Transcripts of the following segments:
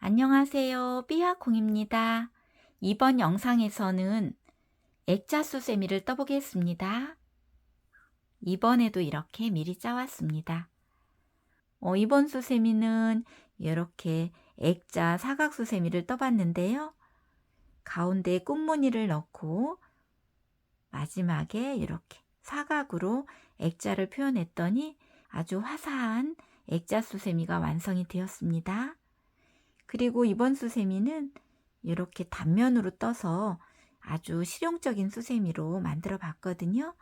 안녕하세요. 삐아콩입니다. 이번 영상에서는 액자수세미를 떠보겠습니다. 이번에도 이렇게 미리 짜왔습니다. 이번 수세미는 이렇게 액자 사각수세미를 떠봤는데요. 가운데 꽃무늬를 넣고 마지막에 이렇게 사각으로 액자를 표현했더니 아주 화사한 액자수세미가 완성이 되었습니다. 그리고 이번 수세미는 이렇게 단면으로 떠서 아주 실용적인 수세미로 만들어 봤거든요.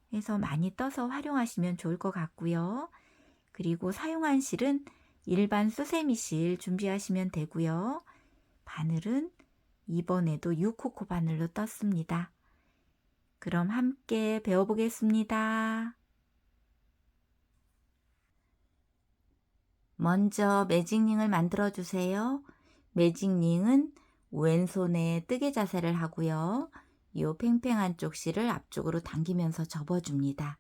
그래서 많이 떠서 활용하시면 좋을 것 같고요. 그리고 사용한 실은 일반 수세미 실 준비하시면 되고요. 바늘은 이번에도 6호코 바늘로 떴습니다. 그럼 함께 배워보겠습니다. 먼저 매직링을 만들어 주세요. 매직링은 왼손에 뜨개 자세를 하고요. 이 팽팽한 쪽 실을 앞쪽으로 당기면서 접어줍니다.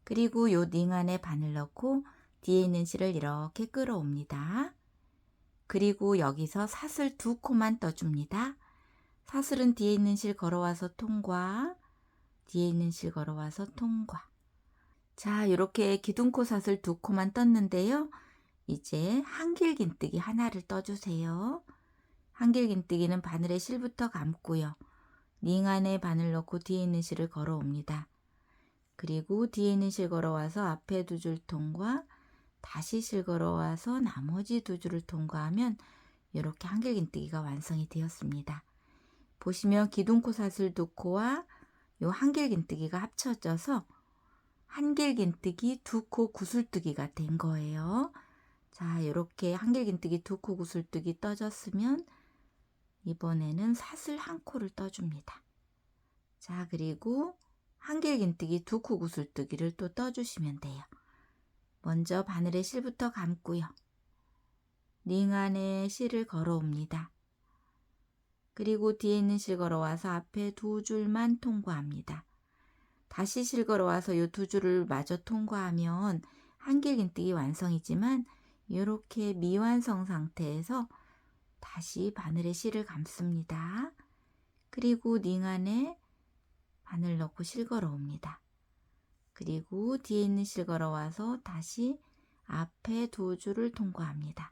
그리고 이 링 안에 바늘 넣고 뒤에 있는 실을 이렇게 끌어옵니다. 그리고 여기서 사슬 2코만 떠줍니다. 사슬은 뒤에 있는 실 걸어와서 통과, 뒤에 있는 실 걸어와서 통과. 자, 이렇게 기둥코 사슬 2코만 떴는데요. 이제 한길긴뜨기 하나를 떠주세요. 한길긴뜨기는 바늘에 실부터 감고요. 링 안에 바늘 넣고 뒤에 있는 실을 걸어옵니다. 그리고 뒤에 있는 실 걸어와서 앞에 두 줄 통과, 다시 실 걸어와서 나머지 두 줄을 통과하면 이렇게 한길긴뜨기가 완성이 되었습니다. 보시면 기둥코 사슬 2코와 요 한길긴뜨기가 합쳐져서 한길긴뜨기 2코 구슬뜨기가 된 거예요. 자, 이렇게 한길긴뜨기 2코 구슬뜨기 떠졌으면 이번에는 사슬 1코를 떠줍니다. 자, 그리고 한길긴뜨기 2코 구슬뜨기를 또 떠주시면 돼요. 먼저 바늘에 실부터 감고요. 링 안에 실을 걸어옵니다. 그리고 뒤에 있는 실 걸어와서 앞에 두 줄만 통과합니다. 다시 실 걸어와서 이 두 줄을 마저 통과하면 한길긴뜨기 완성이지만 이렇게 미완성 상태에서 다시 바늘에 실을 감습니다. 그리고 링 안에 바늘 넣고 실 걸어옵니다. 그리고 뒤에 있는 실 걸어와서 다시 앞에 두 줄을 통과합니다.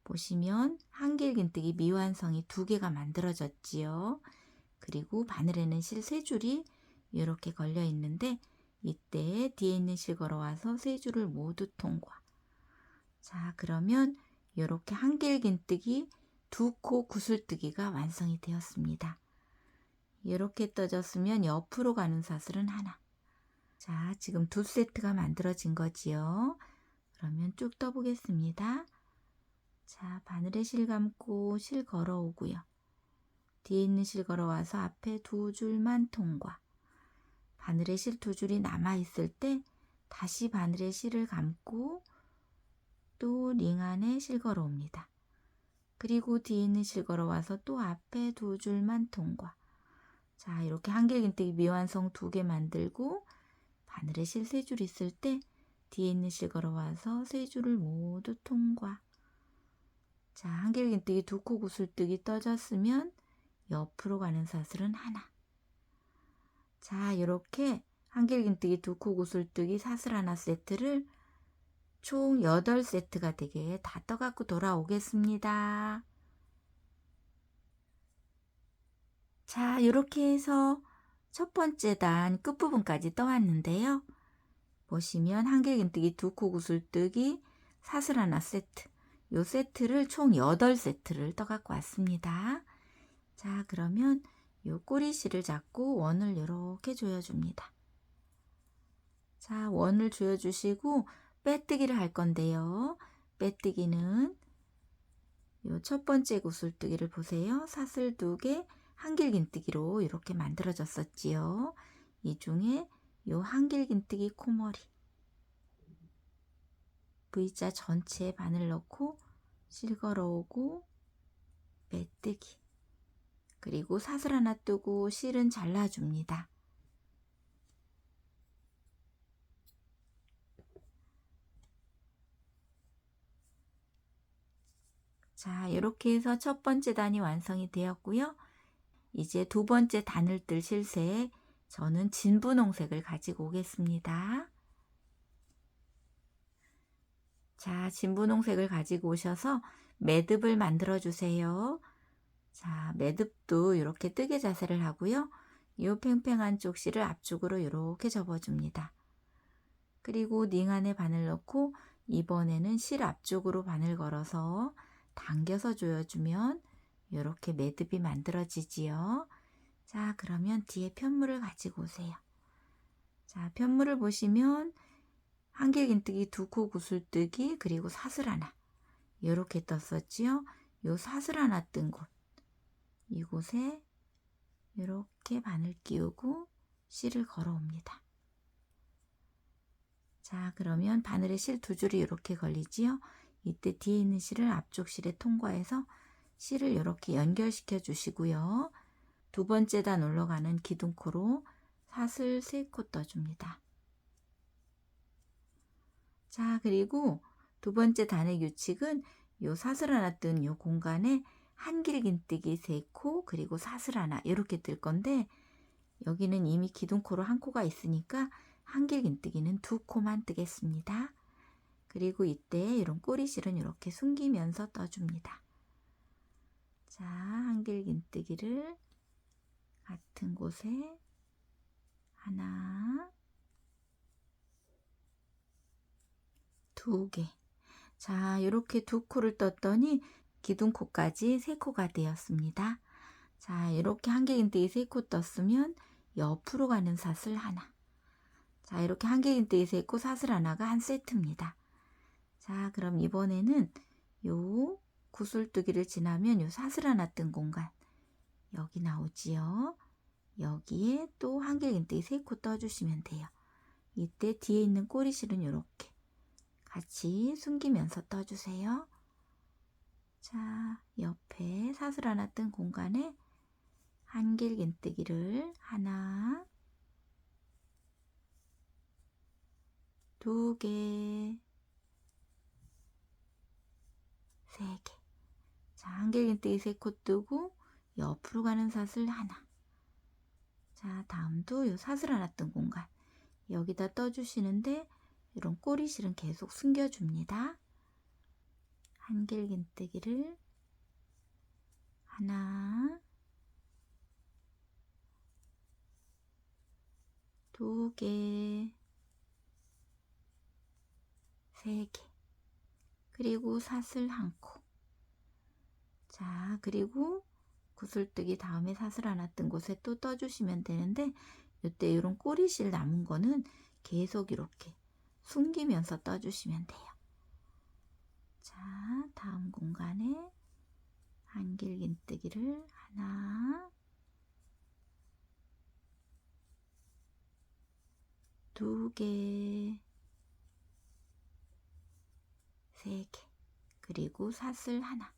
보시면 한길긴뜨기 미완성이 2개가 만들어졌지요. 그리고 바늘에는 실 3줄이 이렇게 걸려 있는데 이때 뒤에 있는 실 걸어와서 3줄을 모두 통과. 자, 그러면 이렇게 한길긴뜨기 2코 구슬뜨기가 완성이 되었습니다. 이렇게 떠졌으면 옆으로 가는 사슬은 하나. 자, 지금 2세트가 만들어진 거지요. 그러면 쭉 떠보겠습니다. 자, 바늘에 실 감고 실 걸어오고요. 뒤에 있는 실 걸어와서 앞에 두 줄만 통과. 바늘에 실 두 줄이 남아있을 때 다시 바늘에 실을 감고 또 링 안에 실 걸어옵니다. 그리고 뒤에 있는 실 걸어와서 또 앞에 두 줄만 통과. 자, 이렇게 한길긴뜨기 미완성 2개 만들고 바늘에 실 3줄 있을 때 뒤에 있는 실 걸어와서 3줄을 모두 통과. 자, 한길긴뜨기 2코 구슬뜨기 떠졌으면 옆으로 가는 사슬은 하나. 자, 이렇게 한길긴뜨기 2코 구슬뜨기 사슬 하나 세트를 총 8세트가 되게 다 떠갖고 돌아오겠습니다. 자, 이렇게 해서 첫 번째 단 끝부분까지 떠왔는데요. 보시면 한길긴뜨기 2코 구슬뜨기 사슬 하나 세트, 요 세트를 총 8세트를 떠갖고 왔습니다. 자, 그러면 요 꼬리실을 잡고 원을 이렇게 조여줍니다. 자, 원을 조여주시고 빼뜨기를 할 건데요. 빼뜨기는 요 첫 번째 구슬뜨기를 보세요. 사슬 2개, 한길긴뜨기로 이렇게 만들어졌었지요. 이 중에 요 한길긴뜨기 코머리 V자 전체에 바늘 넣고 실 걸어오고 빼뜨기, 그리고 사슬 하나 뜨고 실은 잘라줍니다. 자, 이렇게 해서 첫 번째 단이 완성이 되었고요. 이제 두 번째 단을 뜰 실새에 저는 진분홍색을 가지고 오겠습니다. 자, 진분홍색을 가지고 오셔서 매듭을 만들어 주세요. 자, 매듭도 이렇게 뜨개 자세를 하고요. 이 팽팽한 쪽실을 앞쪽으로 이렇게 접어줍니다. 그리고 링 안에 바늘 넣고 이번에는 실 앞쪽으로 바늘 걸어서 당겨서 조여주면 이렇게 매듭이 만들어지지요. 자, 그러면 뒤에 편물을 가지고 오세요. 자, 편물을 보시면 한길긴뜨기, 두코 구슬뜨기, 그리고 사슬 하나 이렇게 떴었지요. 요 사슬 하나 뜬 곳, 이곳에 이렇게 바늘 끼우고 실을 걸어옵니다. 자, 그러면 바늘에 실 두 줄이 이렇게 걸리지요. 이때 뒤에 있는 실을 앞쪽 실에 통과해서 실을 이렇게 연결시켜 주시고요. 두 번째 단 올라가는 기둥코로 사슬 3코 떠줍니다. 자, 그리고 두 번째 단의 규칙은 요 사슬 하나 뜬 요 공간에 한길긴뜨기 3코 그리고 사슬 하나 이렇게 뜰 건데, 여기는 이미 기둥코로 한 코가 있으니까 한길긴뜨기는 2코만 뜨겠습니다. 그리고 이때 이런 꼬리실은 이렇게 숨기면서 떠줍니다. 자, 한길긴뜨기를 같은 곳에 하나, 2개. 자, 이렇게 2코를 떴더니 기둥코까지 3코가 되었습니다. 자, 이렇게 한길긴뜨기 3코 떴으면 옆으로 가는 사슬 하나. 자, 이렇게 한길긴뜨기 3코 사슬 하나가 한 세트입니다. 자, 그럼 이번에는 요 구슬뜨기를 지나면 요 사슬 하나 뜬 공간 여기 나오지요. 여기에 또 한길긴뜨기 3코 떠주시면 돼요. 이때 뒤에 있는 꼬리실은 이렇게 같이 숨기면서 떠주세요. 자, 옆에 사슬 하나 뜬 공간에 한길긴뜨기를 하나, 2개, 3개. 자, 한길긴뜨기 3코 뜨고 옆으로 가는 사슬 하나. 자, 다음도 요 사슬 하나 뜬 공간 여기다 떠주시는데 이런 꼬리실은 계속 숨겨줍니다. 한길긴뜨기를 하나, 2개, 3개, 그리고 사슬 1코. 자, 그리고 구슬뜨기 다음에 사슬 하나 뜬 곳에 또 떠주시면 되는데, 이때 이런 꼬리실 남은 거는 계속 이렇게 숨기면서 떠주시면 돼요. 자, 다음 공간에 한길긴뜨기를 하나, 2개, 3개, 그리고 사슬 하나.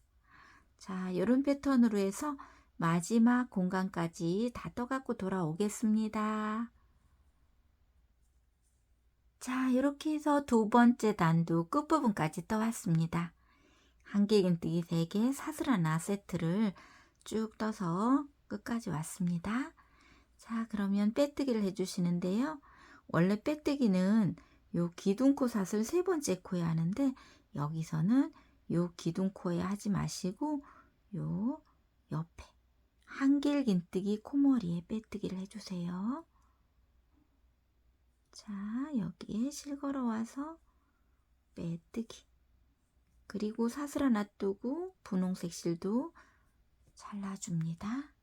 자, 이런 패턴으로 해서 마지막 공간까지 다 떠갖고 돌아오겠습니다. 자, 이렇게 해서 두 번째 단도 끝부분까지 떠왔습니다. 한길긴뜨기 3개, 사슬 하나 세트를 쭉 떠서 끝까지 왔습니다. 자, 그러면 빼뜨기를 해주시는데요. 원래 빼뜨기는 요 기둥코 사슬 3번째 코에 하는데, 여기서는 요 기둥코에 하지 마시고 요 옆에 한길긴뜨기 코머리에 빼뜨기를 해주세요. 자, 여기에 실 걸어와서 빼뜨기, 그리고 사슬 하나 뜨고 분홍색 실도 잘라줍니다.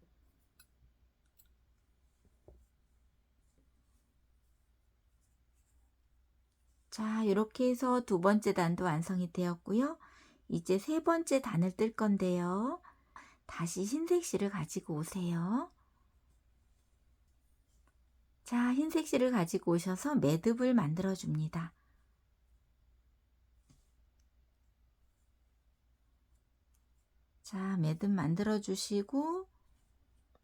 자, 이렇게 해서 두 번째 단도 완성이 되었고요. 이제 세 번째 단을 뜰 건데요. 다시 흰색 실을 가지고 오세요. 자, 흰색 실을 가지고 오셔서 매듭을 만들어 줍니다. 자, 매듭 만들어 주시고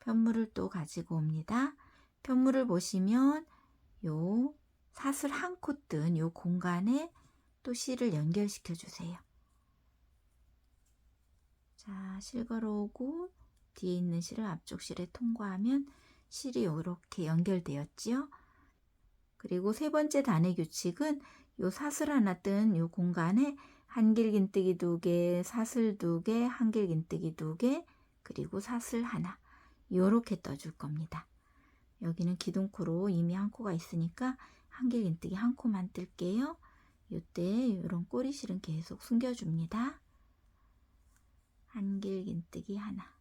편물을 또 가지고 옵니다. 편물을 보시면 요 사슬 1코 뜬 요 공간에 또 실을 연결시켜 주세요. 자, 실 걸어오고 뒤에 있는 실을 앞쪽 실에 통과하면 실이 이렇게 연결되었지요. 그리고 세 번째 단의 규칙은 요 사슬 하나 뜬 요 공간에 한길긴뜨기 2개, 사슬 2개, 한길긴뜨기 2개, 그리고 사슬 하나 요렇게 떠줄 겁니다. 여기는 기둥코로 이미 한 코가 있으니까 한길긴뜨기 한 코만 뜰게요. 요때 이런 꼬리실은 계속 숨겨줍니다. 한길긴뜨기 하나.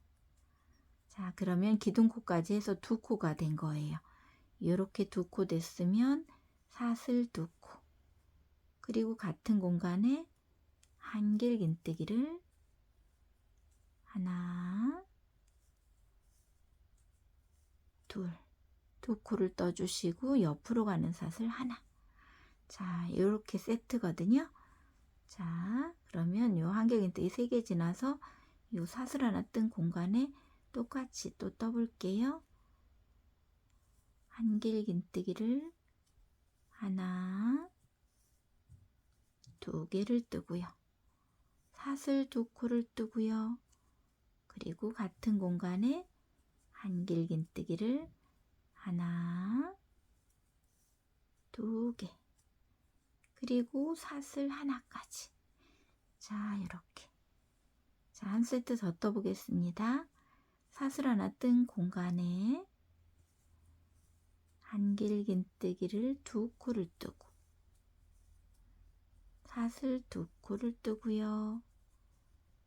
자, 그러면 기둥코까지 해서 2코가 된 거예요. 이렇게 2코 됐으면 사슬 2코, 그리고 같은 공간에 한길긴뜨기를 하나, 둘, 2코를 떠주시고 옆으로 가는 사슬 하나. 자, 이렇게 세트거든요. 자, 그러면 요 한길긴뜨기 3개 지나서 요 사슬 하나 뜬 공간에 똑같이 또 떠볼게요. 한길긴뜨기를 하나, 2개를 뜨고요. 사슬 2코를 뜨고요. 그리고 같은 공간에 한길긴뜨기를 하나, 2개, 그리고 사슬 하나까지. 자, 이렇게. 자, 한 세트 더 떠보겠습니다. 사슬 하나 뜬 공간에 한길긴뜨기를 2코를 뜨고 사슬 2코를 뜨고요.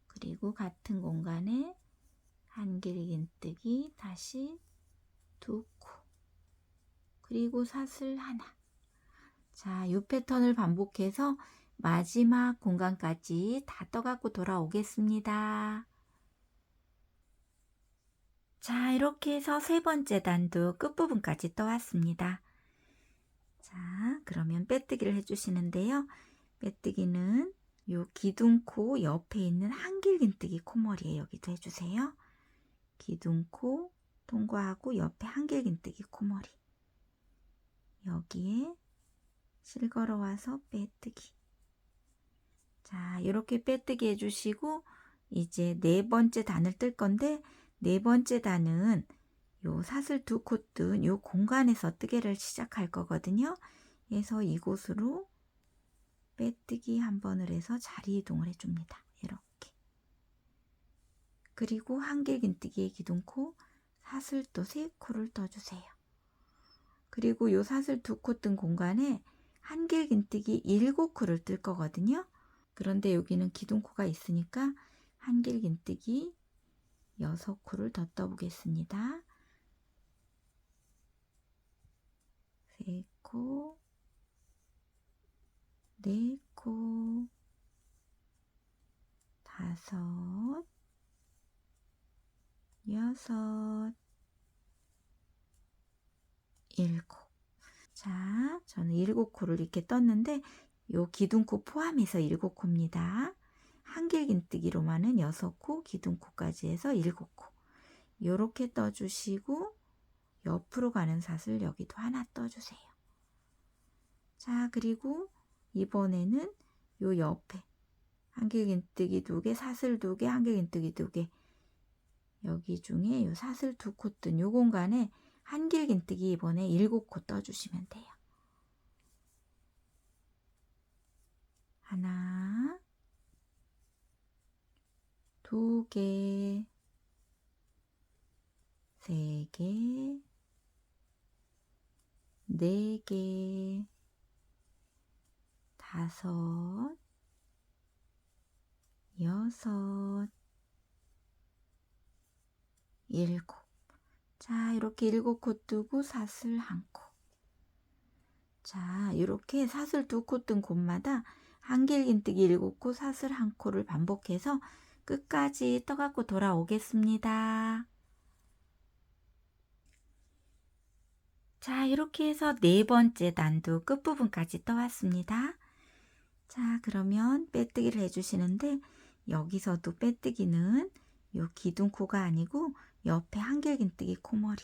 그리고 같은 공간에 한길긴뜨기 다시 2코, 그리고 사슬 하나. 자, 이 패턴을 반복해서 마지막 공간까지 다 떠갖고 돌아오겠습니다. 자, 이렇게 해서 세 번째 단도 끝부분까지 떠왔습니다. 자, 그러면 빼뜨기를 해주시는데요. 빼뜨기는 요 기둥코 옆에 있는 한길긴뜨기 코머리에 여기도 해주세요. 기둥코 통과하고 옆에 한길긴뜨기 코머리. 여기에 실 걸어와서 빼뜨기. 자, 이렇게 빼뜨기 해주시고 이제 네 번째 단을 뜰 건데 네 번째 단은 요 사슬 2코 뜬 요 공간에서 뜨개를 시작할 거거든요. 그래서 이곳으로 빼뜨기 한 번을 해서 자리 이동을 해줍니다. 이렇게. 그리고 한길긴뜨기의 기둥코 사슬 또 3코를 떠주세요. 그리고 요 사슬 2코 뜬 공간에 한길긴뜨기 7코를 뜰 거거든요. 그런데 여기는 기둥코가 있으니까 한길긴뜨기 6코를 더 떠보겠습니다. 3코, 4코, 5, 6, 7. 자, 저는 7코를 이렇게 떴는데 요 기둥코 포함해서 7코입니다. 한길긴뜨기로만은 6코, 기둥코까지 해서 7코. 요렇게 떠주시고 옆으로 가는 사슬 여기도 하나 떠주세요. 자, 그리고 이번에는 요 옆에 한길긴뜨기 2개, 사슬 2개, 한길긴뜨기 2개. 여기 중에 요 사슬 2코 뜬 요 공간에 한길긴뜨기 이번에 7코 떠주시면 돼요. 하나, 2개, 3개, 4개, 5, 6, 7. 자, 이렇게 7코 뜨고 사슬 1코. 자, 이렇게 사슬 2코 뜬 곳마다 한길긴뜨기 7코, 사슬 1코를 반복해서 끝까지 떠갖고 돌아오겠습니다. 자, 이렇게 해서 네 번째 단도 끝부분까지 떠왔습니다. 자, 그러면 빼뜨기를 해주시는데 여기서도 빼뜨기는 요 기둥코가 아니고 옆에 한길긴뜨기 코머리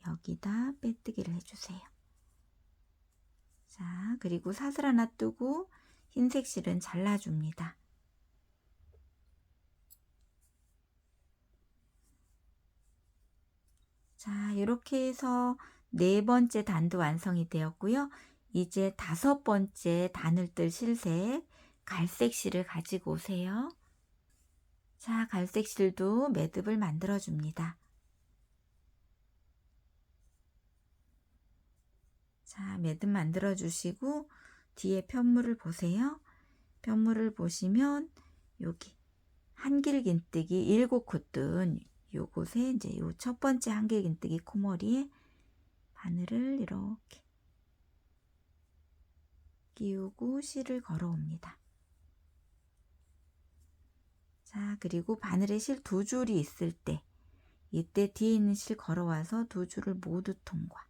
여기다 빼뜨기를 해주세요. 자, 그리고 사슬 하나 뜨고 흰색 실은 잘라줍니다. 자, 이렇게 해서 네 번째 단도 완성이 되었고요. 이제 다섯 번째 단을 뜰 실색 갈색 실을 가지고 오세요. 자, 갈색 실도 매듭을 만들어 줍니다. 자, 매듭 만들어 주시고 뒤에 편물을 보세요. 편물을 보시면 여기 한길긴뜨기 7코 뜬 요곳에 이제 요 첫 번째 한길긴뜨기 코머리에 바늘을 이렇게 끼우고 실을 걸어옵니다. 자, 그리고 바늘에 실 두 줄이 있을 때 이때 뒤에 있는 실 걸어와서 두 줄을 모두 통과.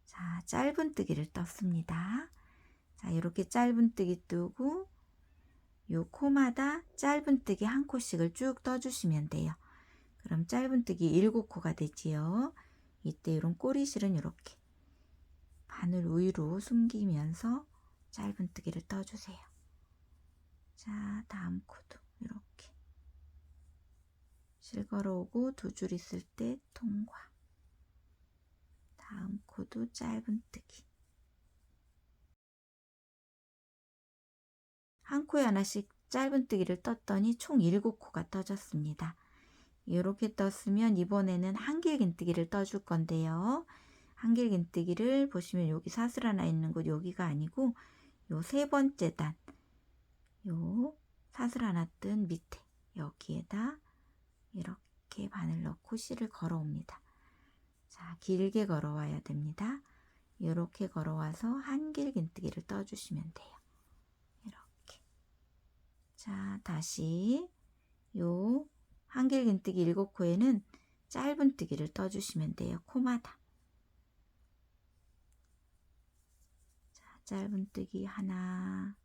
자, 짧은뜨기를 떴습니다. 자, 이렇게 짧은뜨기 뜨고 요 코마다 짧은뜨기 한 코씩을 쭉 떠주시면 돼요. 그럼 짧은뜨기 7코가 되지요. 이때 이런 꼬리실은 이렇게 바늘 위로 숨기면서 짧은뜨기를 떠주세요. 자, 다음 코도 이렇게 실 걸어오고 두 줄 있을 때 통과. 다음 코도 짧은뜨기. 한 코에 하나씩 짧은뜨기를 떴더니 총 7코가 떠졌습니다. 이렇게 떴으면 이번에는 한길긴뜨기를 떠줄 건데요. 한길긴뜨기를 보시면 여기 사슬 하나 있는 곳 여기가 아니고 요 세 번째 단, 요 사슬 하나 뜬 밑에 여기에다 이렇게 바늘 넣고 실을 걸어옵니다. 자, 길게 걸어와야 됩니다. 이렇게 걸어와서 한길긴뜨기를 떠주시면 돼요. 이렇게. 자, 다시 요 한길긴뜨기 7코에는 짧은뜨기를 떠주시면 돼요. 코마다. 자, 짧은뜨기 하나,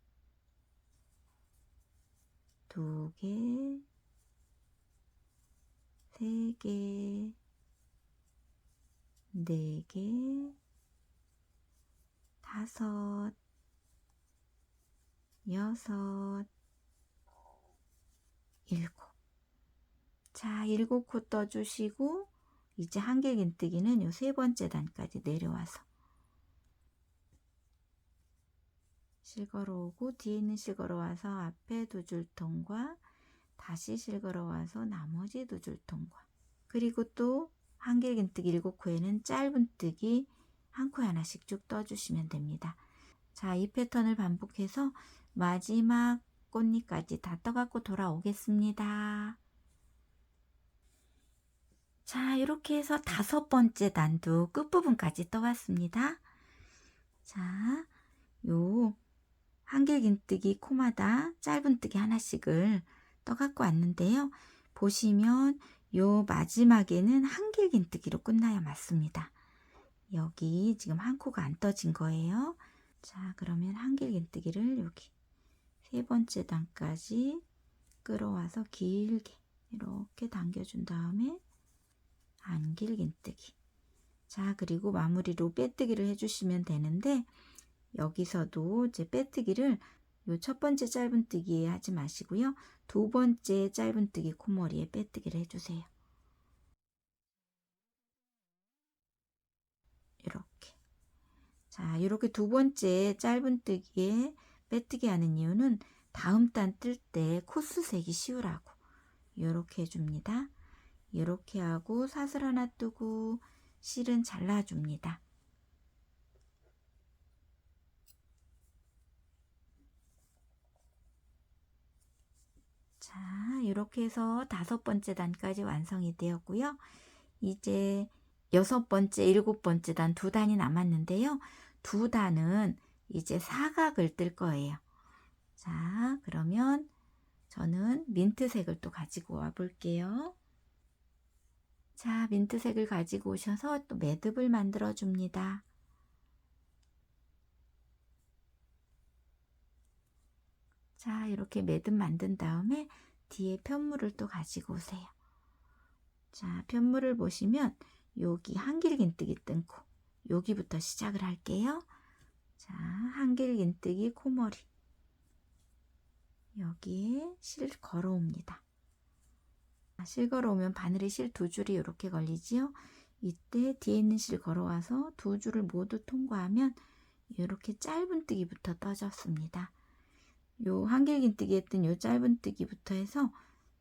두 개, 세 개, 네 개, 다섯, 여섯, 일곱. 자, 7코 떠주시고 이제 한길긴뜨기는 요 세 번째 단까지 내려와서 실 걸어오고 뒤에 있는 실 걸어와서 앞에 두 줄 통과, 다시 실 걸어와서 나머지 두 줄 통과. 그리고 또 한길긴뜨기 7코에는 짧은뜨기 한 코에 하나씩 쭉 떠주시면 됩니다. 자, 이 패턴을 반복해서 마지막 꽃잎까지 다 떠갖고 돌아오겠습니다. 자, 이렇게 해서 다섯 번째 단도 끝부분까지 떠왔습니다. 자, 요 한길긴뜨기 코마다 짧은뜨기 하나씩을 떠갖고 왔는데요. 보시면 요 마지막에는 한길긴뜨기로 끝나야 맞습니다. 여기 지금 한 코가 안 떠진 거예요. 자, 그러면 한길긴뜨기를 여기 세 번째 단까지 끌어와서 길게 이렇게 당겨준 다음에 한길긴뜨기. 자, 그리고 마무리로 빼뜨기를 해주시면 되는데 여기서도 이제 빼뜨기를 요 첫 번째 짧은뜨기에 하지 마시고요. 두 번째 짧은뜨기 코머리에 빼뜨기를 해주세요. 이렇게. 자, 이렇게 두 번째 짧은뜨기에 빼뜨기 하는 이유는 다음 단 뜰 때 코스 세기 쉬우라고 이렇게 해줍니다. 이렇게 하고 사슬 하나 뜨고 실은 잘라줍니다. 자, 이렇게 해서 다섯 번째 단까지 완성이 되었고요. 이제 여섯 번째, 일곱 번째 단 두 단이 남았는데요. 두 단은 이제 사각을 뜰 거예요. 자, 그러면 저는 민트색을 또 가지고 와 볼게요. 자, 민트색을 가지고 오셔서 또 매듭을 만들어 줍니다. 자, 이렇게 매듭 만든 다음에 뒤에 편물을 또 가지고 오세요. 자, 편물을 보시면 여기 한길긴뜨기 뜬 코, 여기부터 시작을 할게요. 자, 한길긴뜨기 코머리 여기에 실 걸어옵니다. 실 걸어오면 바늘에 실 두 줄이 이렇게 걸리지요. 이때 뒤에 있는 실 걸어와서 두 줄을 모두 통과하면 이렇게 짧은뜨기부터 떠졌습니다. 요 한길긴뜨기 했던 요 짧은뜨기부터 해서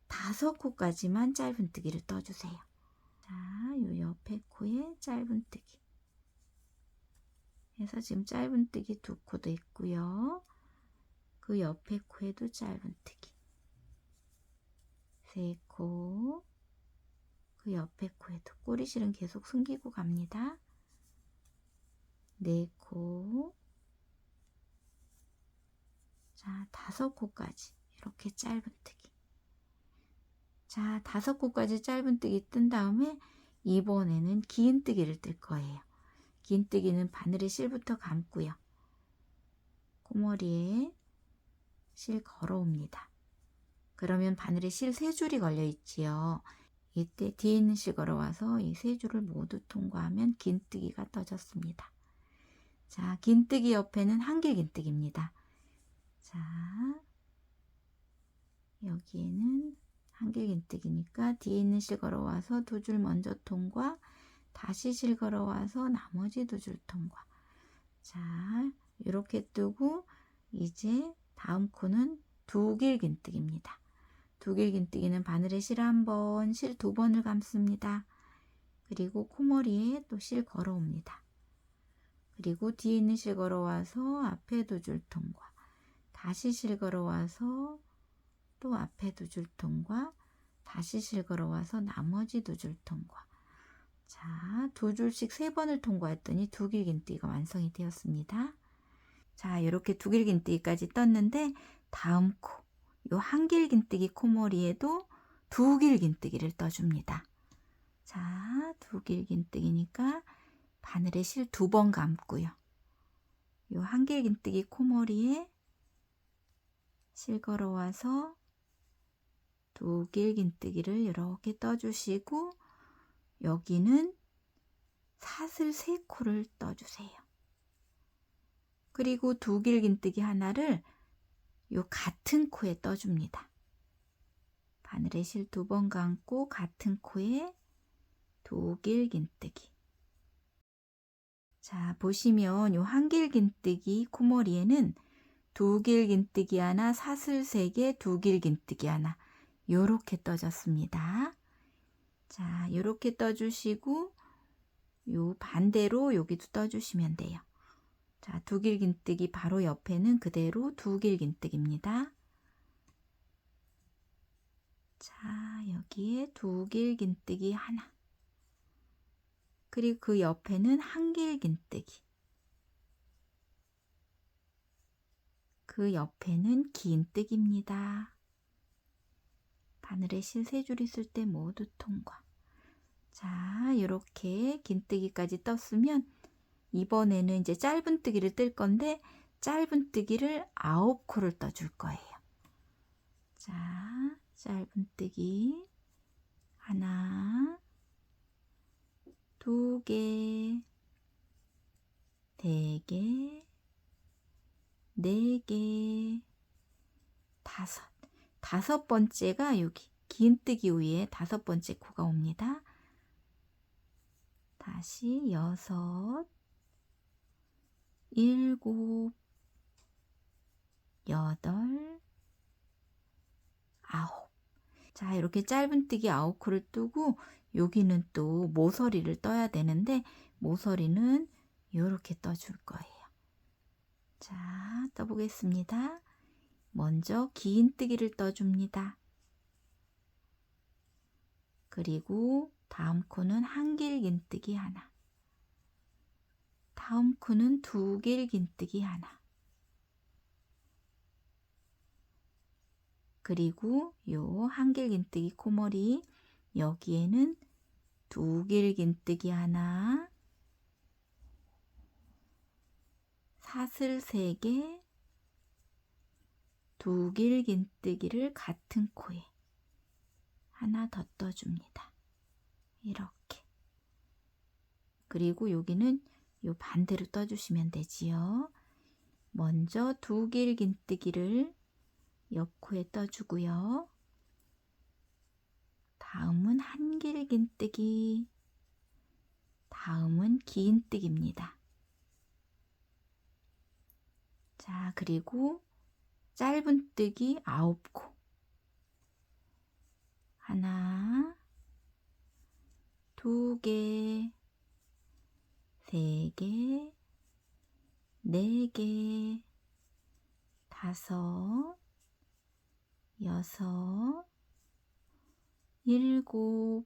5코까지만 짧은뜨기를 떠주세요. 자, 요 옆에 코에 짧은뜨기 해서 지금 짧은뜨기 2코도 있고요. 그 옆에 코에도 짧은뜨기 3코, 그 옆에 코에도 꼬리실은 계속 숨기고 갑니다. 4코, 자 5코까지 이렇게 짧은뜨기. 자 5코까지 짧은뜨기 뜬 다음에 이번에는 긴뜨기를 뜰 거예요. 긴뜨기는 바늘에 실부터 감고요. 코머리에 실 걸어옵니다. 그러면 바늘에 실 3줄이 걸려 있지요. 이때 뒤에 있는 실 걸어와서 이 3줄을 모두 통과하면 긴뜨기가 떠졌습니다. 자, 긴뜨기 옆에는 한길긴뜨기입니다. 자, 여기에는 한길긴뜨기니까 뒤에 있는 실 걸어와서 2줄 먼저 통과, 다시 실 걸어와서 나머지 2줄 통과. 자, 이렇게 뜨고 이제 다음 코는 두길긴뜨기입니다. 두길긴뜨기는 바늘에 실 1번, 실 2번을 감습니다. 그리고 코머리에 또 실 걸어옵니다. 그리고 뒤에 있는 실 걸어와서 앞에 2줄 통과, 다시 실 걸어와서 또 앞에 2줄 통과, 다시 실 걸어와서 나머지 2줄 통과. 자, 2줄씩 3번을 통과했더니 두길긴뜨기가 완성이 되었습니다. 자, 이렇게 두길긴뜨기까지 떴는데 다음 코, 요 한길긴뜨기 코머리에도 두길긴뜨기를 떠줍니다. 자, 두길긴뜨기니까 바늘에 실 2번 감고요. 요 한길긴뜨기 코머리에 실 걸어와서 두길긴뜨기를 이렇게 떠주시고 여기는 사슬 3코를 떠주세요. 그리고 두길긴뜨기 하나를 요 같은 코에 떠줍니다. 바늘에 실 2번 감고 같은 코에 두길긴뜨기. 자, 보시면 요 한길긴뜨기 코머리에는 두길긴뜨기 하나, 사슬 3개, 두길긴뜨기 하나 요렇게 떠졌습니다. 자, 요렇게 떠주시고 요 반대로 여기도 떠주시면 돼요. 자, 두길긴뜨기 바로 옆에는 그대로 두길긴뜨기입니다. 자, 여기에 두길긴뜨기 하나. 그리고 그 옆에는 한길긴뜨기. 그 옆에는 긴뜨기입니다. 바늘에 실 3줄 있을 때 모두 통과. 자, 이렇게 긴뜨기까지 떴으면 이번에는 이제 짧은뜨기를 뜰 건데 짧은뜨기를 9코를 떠줄 거예요. 자, 짧은뜨기 하나, 2개, 3개, 4개, 5. 5번째가 여기 긴뜨기 위에 5번째 코가 옵니다. 다시 6, 7, 8, 9. 자, 이렇게 짧은뜨기 9코를 뜨고 여기는 또 모서리를 떠야 되는데 모서리는 이렇게 떠줄 거예요. 자, 떠보겠습니다. 먼저 긴뜨기를 떠줍니다. 그리고 다음 코는 한길긴뜨기 하나. 다음 코는 두길긴뜨기 하나. 그리고 요 한길긴뜨기 코머리 여기에는 두길긴뜨기 하나, 사슬 3개, 두길긴뜨기를 같은 코에 하나 더 떠줍니다. 이렇게. 그리고 여기는 요 반대로 떠주시면 되지요. 먼저 두길긴뜨기를 옆코에 떠주고요. 다음은 한길긴뜨기, 다음은 긴뜨기입니다. 자, 그리고 짧은뜨기 9코. 하나, 2개, 3개, 4개, 5, 6, 7, 8, 9.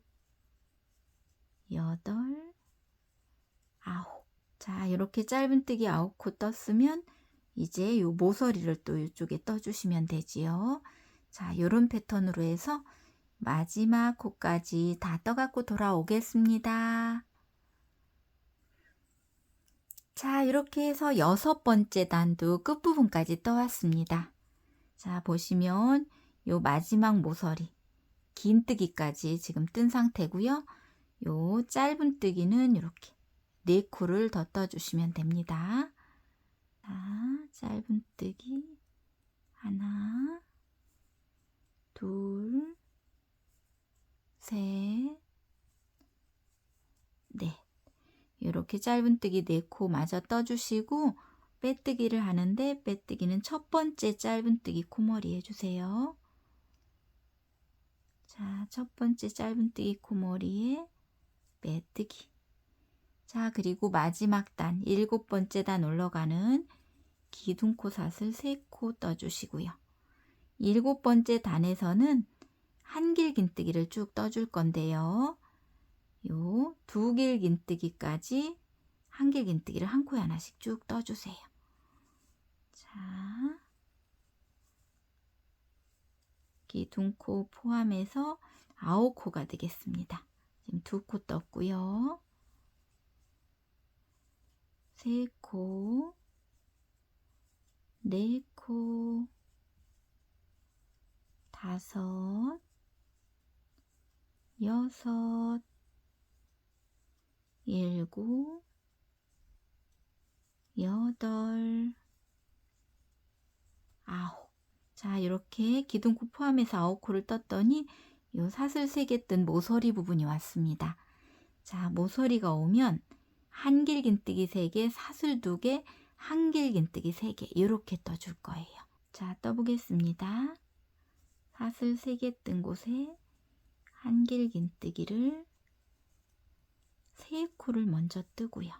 자, 이렇게 짧은뜨기 9코 떴으면 이제 요 모서리를 또 이쪽에 떠주시면 되지요. 자, 요런 패턴으로 해서 마지막 코까지 다 떠갖고 돌아오겠습니다. 자, 이렇게 해서 6번째 단도 끝부분까지 떠왔습니다. 자, 보시면 요 마지막 모서리 긴뜨기까지 지금 뜬 상태고요. 요 짧은뜨기는 이렇게 4코를 더 떠주시면 됩니다. 자, 짧은뜨기 하나, 둘, 셋, 넷. 이렇게 짧은뜨기 4코 마저 떠주시고 빼뜨기를 하는데 빼뜨기는 첫 번째 짧은뜨기 코머리 해주세요. 자, 첫 번째 짧은뜨기 코머리에 빼뜨기. 자, 그리고 마지막 단 7번째 단 올라가는 기둥코 사슬 3코 떠주시고요. 7번째 단에서는 한길 긴뜨기를 쭉 떠줄 건데요. 요 2길 긴뜨기까지 한길 긴뜨기를 한 코에 하나씩 쭉 떠주세요. 자, 기둥코 포함해서 9코가 되겠습니다. 지금 2코 떴고요. 3코, 4코, 5, 6, 7, 8, 9. 자, 이렇게 기둥코 포함해서 9코를 떴더니 요 사슬 3개 뜬 모서리 부분이 왔습니다. 자, 모서리가 오면 한길 긴뜨기 3개, 사슬 2개, 한길 긴뜨기 3개 이렇게 떠줄 거예요. 자, 떠보겠습니다. 사슬 3개 뜬 곳에 한길 긴뜨기를 3코를 먼저 뜨고요.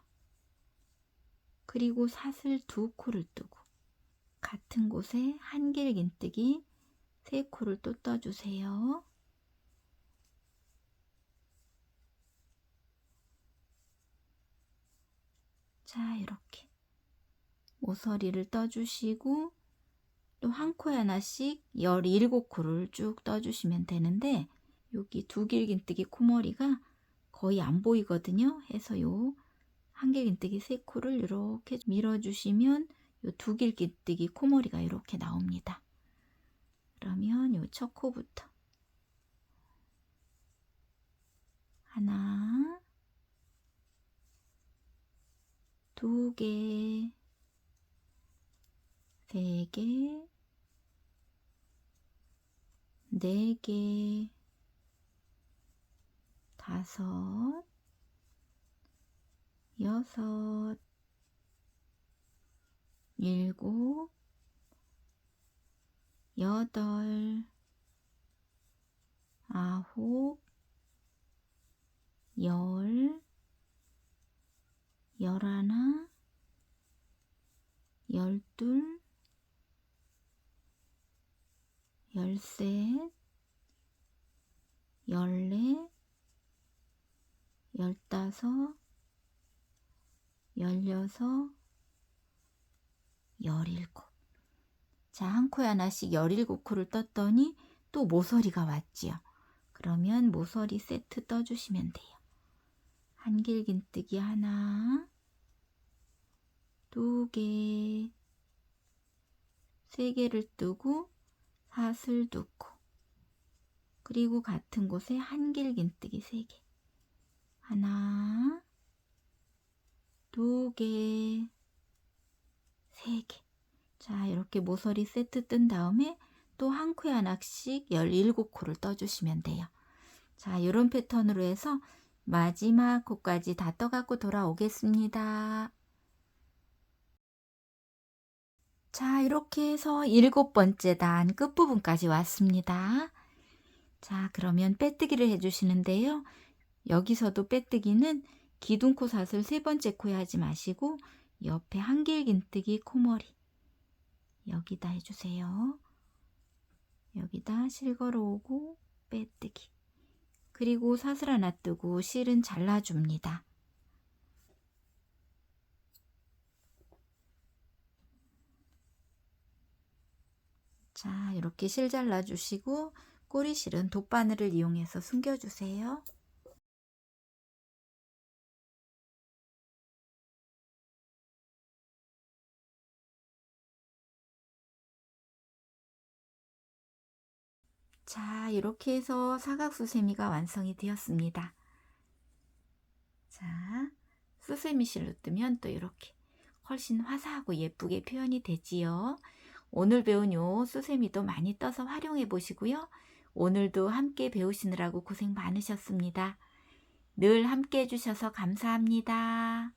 그리고 사슬 2코를 뜨고 같은 곳에 한길 긴뜨기 3코를 또 떠주세요. 자, 이렇게 모서리를 떠주시고 또 한 코에 하나씩 17코를 쭉 떠주시면 되는데 여기 2길 긴뜨기 코머리가 거의 안 보이거든요. 해서 요 한길 긴뜨기 3코를 이렇게 밀어주시면 요 2길 긴뜨기 코머리가 이렇게 나옵니다. 그러면 요 첫 코부터 하나, 2개, 3개, 4개, 5, 6, 7, 8, 9, 10, 11, 12, 13, 14, 15, 16, 17. 자, 한 코에 하나씩 17코를 떴더니 또 모서리가 왔지요. 그러면 모서리 세트 떠주시면 돼요. 한길 긴뜨기 하나, 2개, 3개를 뜨고 사슬 2코, 그리고 같은 곳에 한길 긴뜨기 3개, 하나, 2개, 3개. 자, 이렇게 모서리 세트 뜬 다음에 또 한 코에 하나씩 17코를 떠주시면 돼요. 자, 이런 패턴으로 해서 마지막 코까지 다 떠갖고 돌아오겠습니다. 자, 이렇게 해서 7번째 단 끝부분까지 왔습니다. 자, 그러면 빼뜨기를 해주시는데요. 여기서도 빼뜨기는 기둥코 사슬 3번째 코에 하지 마시고 옆에 한길긴뜨기 코머리 여기다 해주세요. 여기다 실 걸어오고 빼뜨기. 그리고 사슬 하나 뜨고 실은 잘라줍니다. 자, 이렇게 실 잘라주시고 꼬리실은 돗바늘을 이용해서 숨겨주세요. 자, 이렇게 해서 사각수세미가 완성이 되었습니다. 자, 수세미 실로 뜨면 또 이렇게 훨씬 화사하고 예쁘게 표현이 되지요. 오늘 배운 요 수세미도 많이 떠서 활용해 보시고요. 오늘도 함께 배우시느라고 고생 많으셨습니다. 늘 함께 해주셔서 감사합니다.